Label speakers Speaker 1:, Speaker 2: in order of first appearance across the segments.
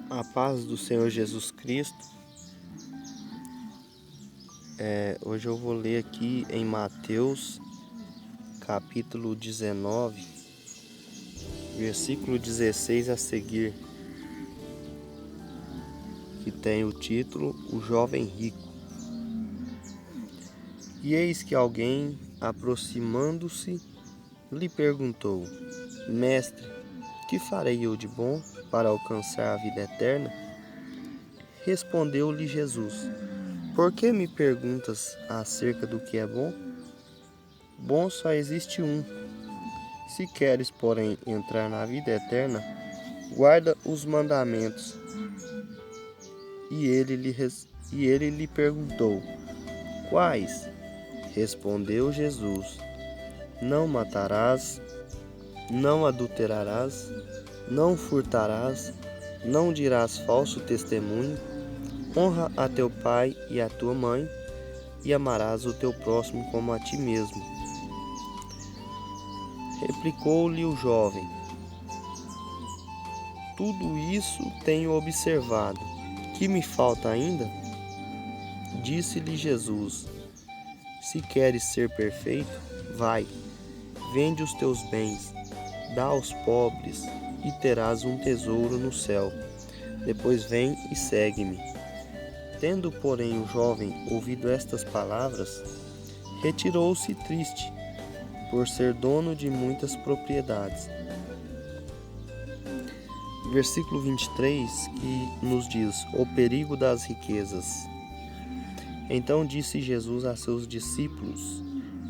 Speaker 1: A paz do Senhor Jesus Cristo. Hoje eu vou ler aqui em Mateus, capítulo 19, versículo 16 a seguir, que tem o título O Jovem Rico. E eis que alguém, aproximando-se, lhe perguntou: Mestre, que farei eu de bom para alcançar a vida eterna? Respondeu-lhe Jesus: Por que me perguntas acerca do que é bom? Bom só existe um. Se queres, porém, entrar na vida eterna, guarda os mandamentos. E ele lhe perguntou: Quais? Respondeu Jesus: Não matarás, não adulterarás, não furtarás, não dirás falso testemunho, honra a teu pai e a tua mãe, e amarás o teu próximo como a ti mesmo. Replicou-lhe o jovem: Tudo isso tenho observado. Que me falta ainda? Disse-lhe Jesus: Se queres ser perfeito, vai, vende os teus bens, dá aos pobres, e terás um tesouro no céu. Depois vem e segue-me. Tendo, porém, o jovem ouvido estas palavras, retirou-se triste, por ser dono de muitas propriedades. Versículo 23, que nos diz: O perigo das riquezas. Então disse Jesus a seus discípulos: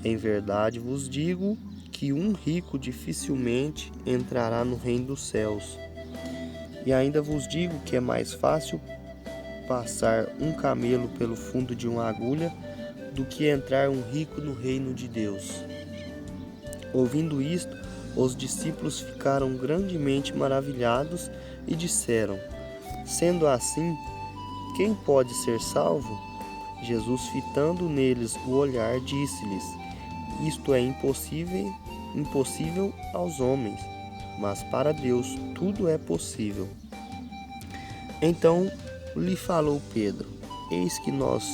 Speaker 1: Em verdade vos digo que um rico dificilmente entrará no reino dos céus. E ainda vos digo que é mais fácil passar um camelo pelo fundo de uma agulha do que entrar um rico no reino de Deus. Ouvindo isto, os discípulos ficaram grandemente maravilhados e disseram: Sendo assim, quem pode ser salvo? Jesus, fitando neles o olhar, disse-lhes: Isto é impossível aos homens, mas para Deus tudo é possível. Então lhe falou Pedro: Eis que nós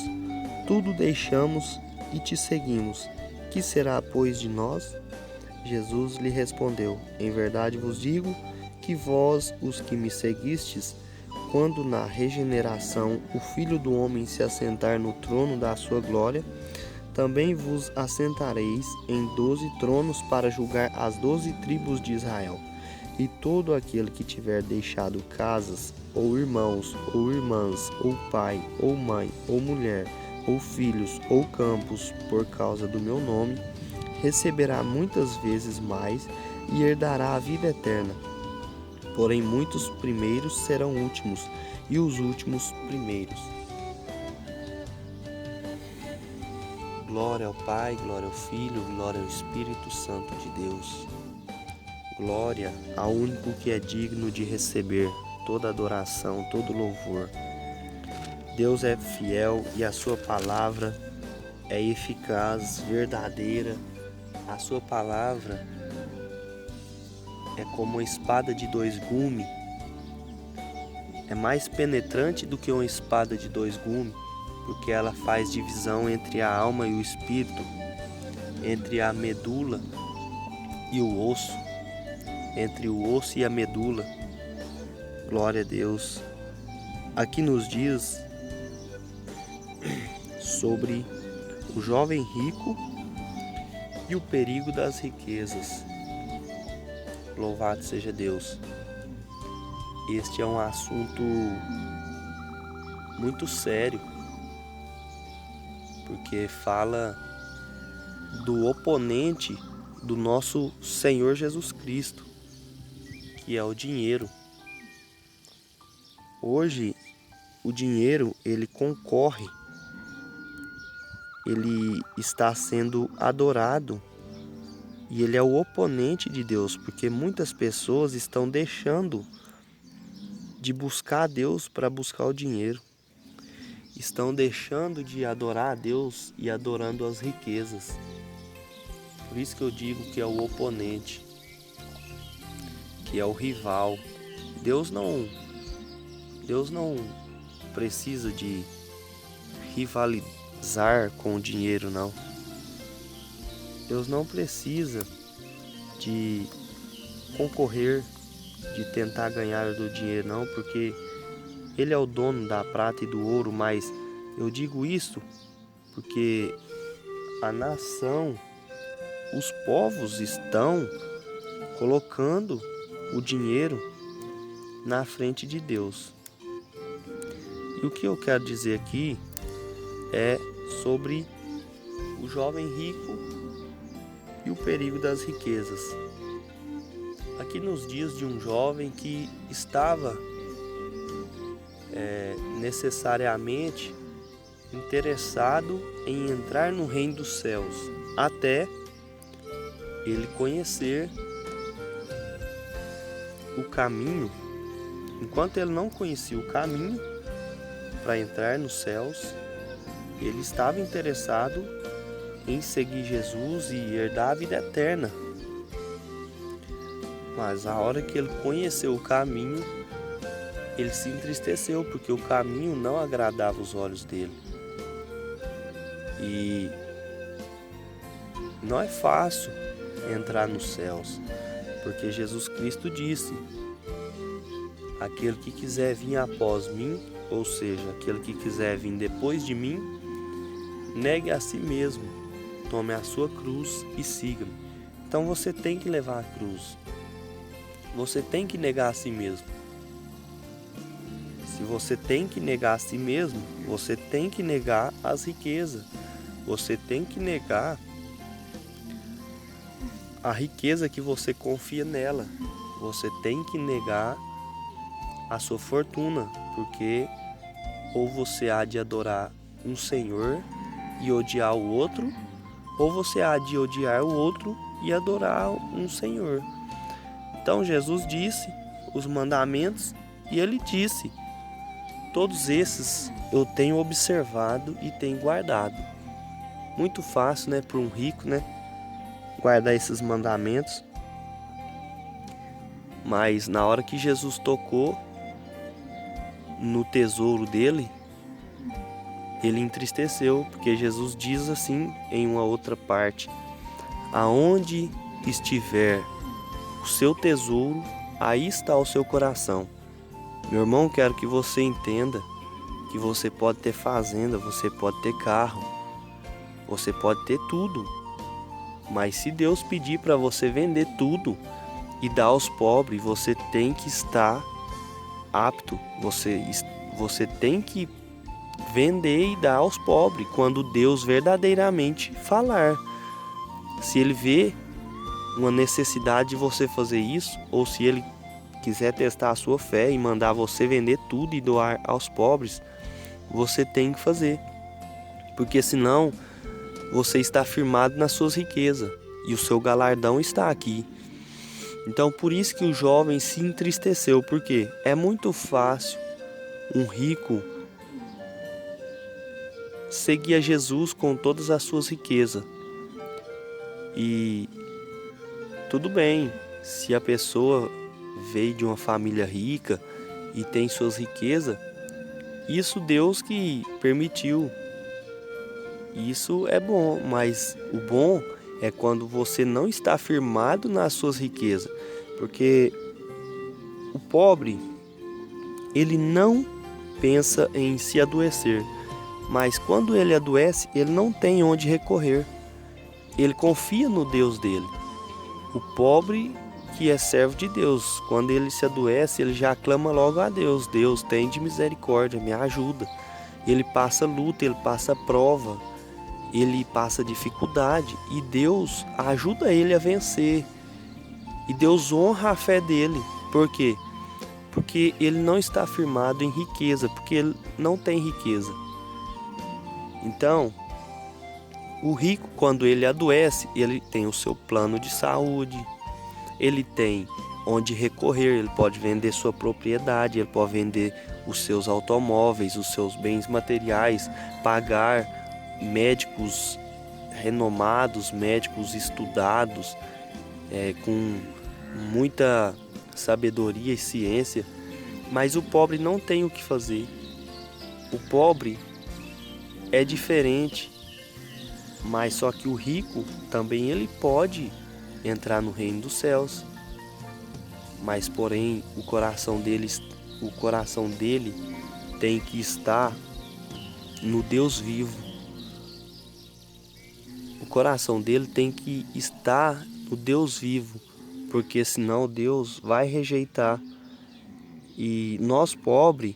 Speaker 1: tudo deixamos e te seguimos. Que será, pois, de nós? Jesus lhe respondeu: Em verdade vos digo que vós, os que me seguistes, quando na regeneração o Filho do Homem se assentar no trono da sua glória, também vos assentareis em 12 tronos para julgar as 12 tribos de Israel. E todo aquele que tiver deixado casas, ou irmãos, ou irmãs, ou pai, ou mãe, ou mulher, ou filhos, ou campos, por causa do meu nome, receberá muitas vezes mais e herdará a vida eterna. Porém, muitos primeiros serão últimos, e os últimos primeiros. Glória ao Pai, glória ao Filho, glória ao Espírito Santo de Deus. Glória ao único que é digno de receber toda adoração, todo louvor. Deus é fiel e a sua palavra é eficaz, verdadeira. A sua palavra é como uma espada de dois gumes. É mais penetrante do que uma espada de dois gumes, porque ela faz divisão entre a alma e o espírito, entre a medula e o osso, entre o osso e a medula. Glória a Deus. Aqui nos diz sobre o jovem rico e o perigo das riquezas. Louvado seja Deus. Este é um assunto muito sério, porque fala do oponente do nosso Senhor Jesus Cristo, que é o dinheiro. Hoje, o dinheiro, ele concorre, ele está sendo adorado e ele é o oponente de Deus, porque muitas pessoas estão deixando de buscar a Deus para buscar o dinheiro. Estão deixando de adorar a Deus e adorando as riquezas. Por isso que eu digo que é o oponente, que é o rival. Deus não Deus não precisa de rivalizar com o dinheiro, não. Deus não precisa de concorrer, de tentar ganhar do dinheiro, não, porque Ele é o dono da prata e do ouro. Mas eu digo isso porque a nação, os povos estão colocando o dinheiro na frente de Deus. E o que eu quero dizer aqui é sobre o jovem rico e o perigo das riquezas. Aqui nos dias de um jovem que estava necessariamente interessado em entrar no reino dos céus, até ele conhecer o caminho. Enquanto ele não conhecia o caminho para entrar nos céus, ele estava interessado em seguir Jesus e herdar a vida eterna. Mas a hora que ele conheceu o caminho, ele se entristeceu, porque o caminho não agradava os olhos dele. E não é fácil entrar nos céus, porque Jesus Cristo disse: aquele que quiser vir após mim, ou seja, aquele que quiser vir depois de mim, negue a si mesmo, tome a sua cruz e siga-me. Então você tem que levar a cruz, você tem que negar a si mesmo. Se você tem que negar a si mesmo, você tem que negar as riquezas, você tem que negar a riqueza que você confia nela, você tem que negar a sua fortuna, porque ou você há de adorar um Senhor e odiar o outro, ou você há de odiar o outro e adorar um Senhor. Então Jesus disse os mandamentos e ele disse: todos esses eu tenho observado e tenho guardado. Muito fácil, né, para um rico, né, guardar esses mandamentos. Mas na hora que Jesus tocou no tesouro dele, ele entristeceu, porque Jesus diz assim em uma outra parte: aonde estiver o seu tesouro, aí está o seu coração. Meu irmão, quero que você entenda que você pode ter fazenda, você pode ter carro, você pode ter tudo, mas se Deus pedir para você vender tudo e dar aos pobres, você tem que estar apto, você tem que vender e dar aos pobres quando Deus verdadeiramente falar. Se Ele vê uma necessidade de você fazer isso, ou se Ele quiser testar a sua fé e mandar você vender tudo e doar aos pobres, você tem que fazer, porque senão você está firmado nas suas riquezas e o seu galardão está aqui. Então por isso que o jovem se entristeceu, porque é muito fácil um rico seguir a Jesus com todas as suas riquezas. E tudo bem, se a pessoa veio de uma família rica e tem suas riquezas, isso Deus que permitiu. Isso é bom, mas o bom é quando você não está firmado nas suas riquezas, porque o pobre, ele não pensa em se adoecer, mas quando ele adoece, ele não tem onde recorrer, ele confia no Deus dele. O pobre que é servo de Deus, quando ele se adoece, ele já clama logo a Deus: Deus, tem de misericórdia, me ajuda. Ele passa luta, ele passa prova, ele passa dificuldade, e Deus ajuda ele a vencer. E Deus honra a fé dele. Por quê? Porque ele não está firmado em riqueza, porque ele não tem riqueza. Então, o rico, quando ele adoece, ele tem o seu plano de saúde, ele tem onde recorrer, ele pode vender sua propriedade, ele pode vender os seus automóveis, os seus bens materiais, pagar médicos renomados, médicos estudados, com muita sabedoria e ciência, Mas o pobre não tem o que fazer. O pobre é diferente, mas só que o rico também ele pode entrar no reino dos céus. Mas porém o coração dele tem que estar no Deus vivo. O coração dele tem que estar no Deus vivo, porque senão Deus vai rejeitar. E nós pobres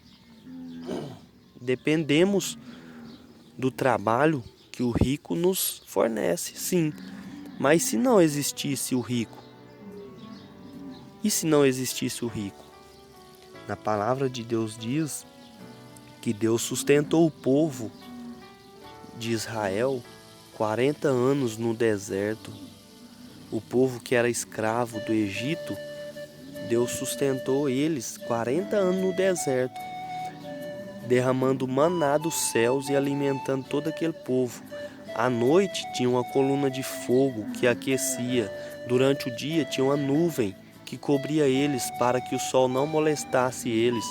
Speaker 1: dependemos do trabalho que o rico nos fornece, sim. Mas se não existisse o rico? E se não existisse o rico? Na palavra de Deus diz que Deus sustentou o povo de Israel 40 anos no deserto. O povo que era escravo do Egito, Deus sustentou eles 40 anos no deserto, derramando maná dos céus e alimentando todo aquele povo. À noite tinha uma coluna de fogo que aquecia. Durante o dia tinha uma nuvem que cobria eles para que o sol não molestasse eles.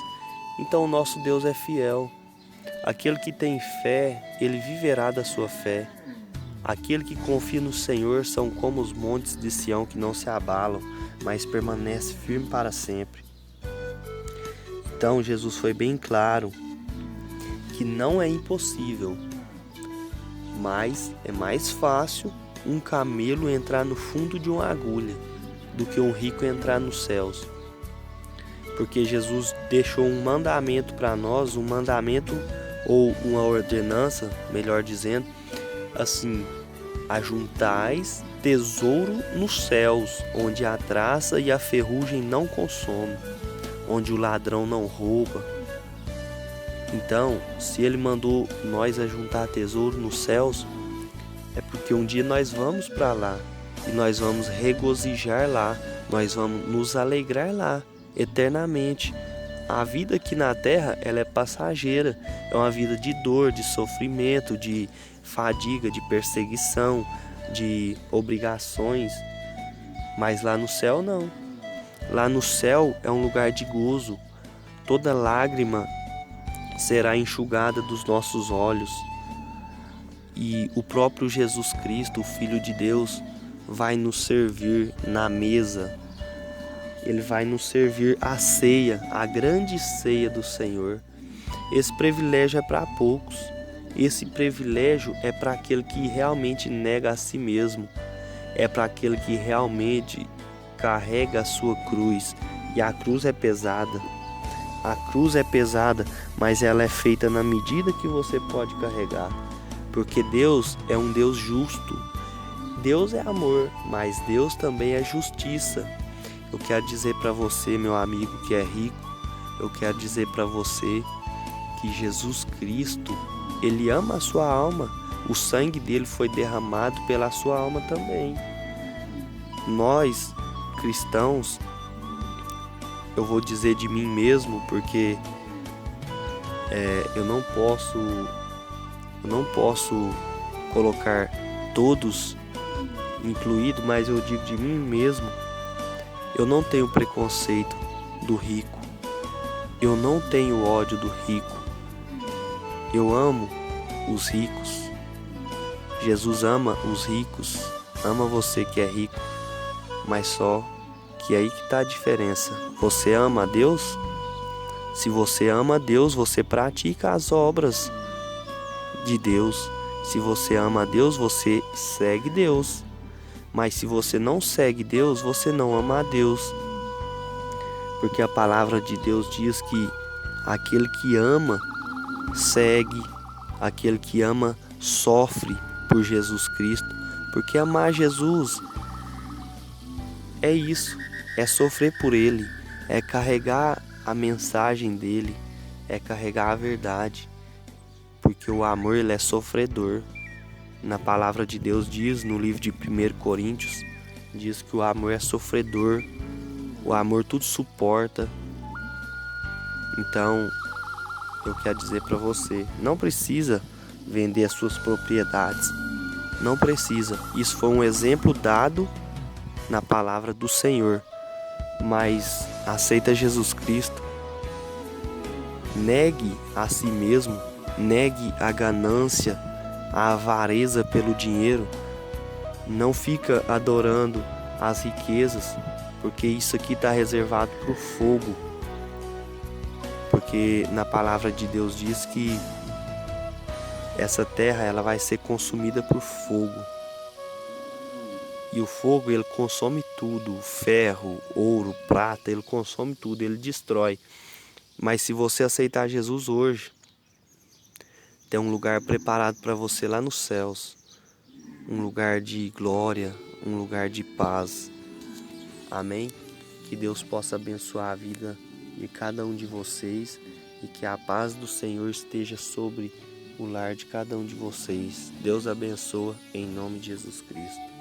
Speaker 1: Então o nosso Deus é fiel. Aquele que tem fé, ele viverá da sua fé. Aquele que confia no Senhor são como os montes de Sião que não se abalam, mas permanece firme para sempre. Então Jesus foi bem claro que não é impossível, mas é mais fácil um camelo entrar no fundo de uma agulha do que um rico entrar nos céus. Porque Jesus deixou um mandamento para nós, um mandamento ou uma ordenança, melhor dizendo, assim: ajuntais tesouro nos céus, onde a traça e a ferrugem não consomem, onde o ladrão não rouba. Então, se ele mandou nós ajuntar tesouro nos céus, é porque um dia nós vamos para lá e nós vamos regozijar lá, nós vamos nos alegrar lá eternamente. A vida aqui na terra, ela é passageira, é uma vida de dor, de sofrimento, de fadiga, de perseguição, de obrigações, mas lá no céu não. Lá no céu é um lugar de gozo, toda lágrima será enxugada dos nossos olhos e o próprio Jesus Cristo, o Filho de Deus, vai nos servir na mesa. Ele vai nos servir a ceia, a grande ceia do Senhor. Esse privilégio é para poucos. Esse privilégio é para aquele que realmente nega a si mesmo. É para aquele que realmente carrega a sua cruz. E a cruz é pesada. A cruz é pesada, mas ela é feita na medida que você pode carregar. Porque Deus é um Deus justo. Deus é amor, mas Deus também é justiça. Eu quero dizer para você, meu amigo que é rico, eu quero dizer para você que Jesus Cristo, Ele ama a sua alma. O sangue dele foi derramado pela sua alma também. Nós, cristãos, eu vou dizer de mim mesmo, porque eu não posso colocar todos incluídos, mas eu digo de mim mesmo. Eu não tenho preconceito do rico. Eu não tenho ódio do rico. Eu amo os ricos. Jesus ama os ricos. Ama você que é rico. Mas só que aí que está a diferença. Você ama a Deus? Se você ama a Deus, você pratica as obras de Deus. Se você ama a Deus, você segue Deus. Mas se você não segue Deus, você não ama a Deus. Porque a palavra de Deus diz que aquele que ama, segue. Aquele que ama, sofre por Jesus Cristo. Porque amar Jesus é isso. É sofrer por Ele. É carregar a mensagem dEle. É carregar a verdade. Porque o amor, ele é sofredor. Na palavra de Deus diz, no livro de 1 Coríntios, diz que o amor é sofredor, o amor tudo suporta. Então, eu quero dizer para você, não precisa vender as suas propriedades, não precisa. Isso foi um exemplo dado na palavra do Senhor, mas aceita Jesus Cristo, Negue a si mesmo, negue a ganância, a avareza pelo dinheiro. Não fica adorando as riquezas, porque isso aqui está reservado para o fogo. Porque na palavra de Deus diz que essa terra ela vai ser consumida por fogo. E o fogo ele consome tudo, ferro, ouro, prata, ele consome tudo, ele destrói. Mas se você aceitar Jesus hoje, tem um lugar preparado para você lá nos céus. Um lugar de glória, um lugar de paz. Amém? Que Deus possa abençoar a vida de cada um de vocês e que a paz do Senhor esteja sobre o lar de cada um de vocês. Deus abençoa em nome de Jesus Cristo.